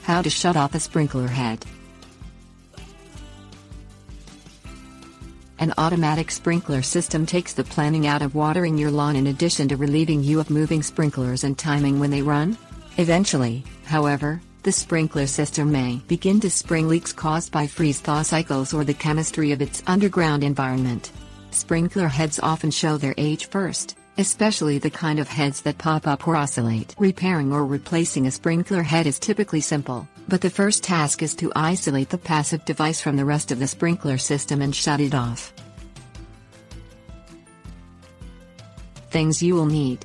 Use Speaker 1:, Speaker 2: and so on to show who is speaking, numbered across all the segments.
Speaker 1: How to shut off a sprinkler head. An automatic sprinkler system takes the planning out of watering your lawn in addition to relieving you of moving sprinklers and timing when they run. Eventually, however, the sprinkler system may begin to spring leaks caused by freeze-thaw cycles or the chemistry of its underground environment. Sprinkler heads often show their age first, especially the kind of heads that pop up or oscillate. Repairing or replacing a sprinkler head is typically simple, but the first task is to isolate the passive device from the rest of the sprinkler system and shut it off. Things you will need: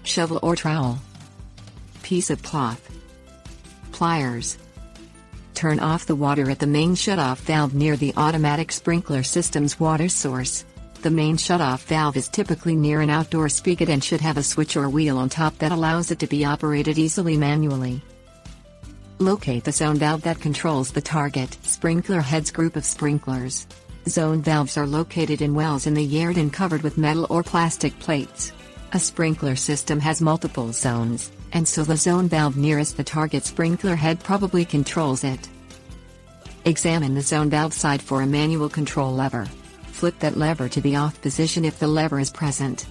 Speaker 1: shovel or trowel, piece of cloth, pliers. Turn off the water at the main shutoff valve near the automatic sprinkler system's water source. The main shutoff valve is typically near an outdoor spigot and should have a switch or wheel on top that allows it to be operated easily manually. Locate the zone valve that controls the target sprinkler head's group of sprinklers. Zone valves are located in wells in the yard and covered with metal or plastic plates. A sprinkler system has multiple zones, and so the zone valve nearest the target sprinkler head probably controls it. Examine the zone valve side for a manual control lever. Flip that lever to the off position if the lever is present.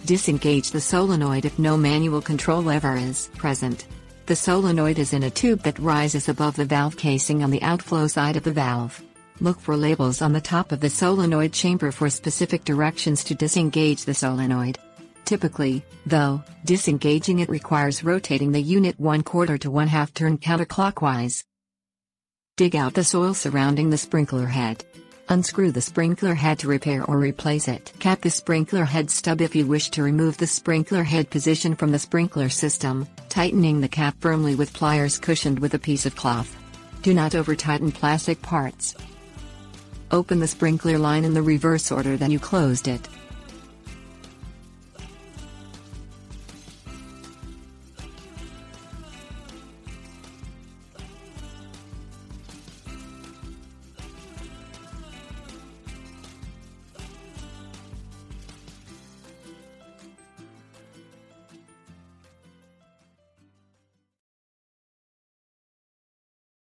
Speaker 1: Disengage the solenoid if no manual control lever is present. The solenoid is in a tube that rises above the valve casing on the outflow side of the valve. Look for labels on the top of the solenoid chamber for specific directions to disengage the solenoid. Typically, though, disengaging it requires rotating the unit 1/4 to 1/2 turn counterclockwise. Dig out the soil surrounding the sprinkler head. Unscrew the sprinkler head to repair or replace it. Cap the sprinkler head stub if you wish to remove the sprinkler head position from the sprinkler system, tightening the cap firmly with pliers cushioned with a piece of cloth. Do not over-tighten plastic parts. Open the sprinkler line in the reverse order that you closed it.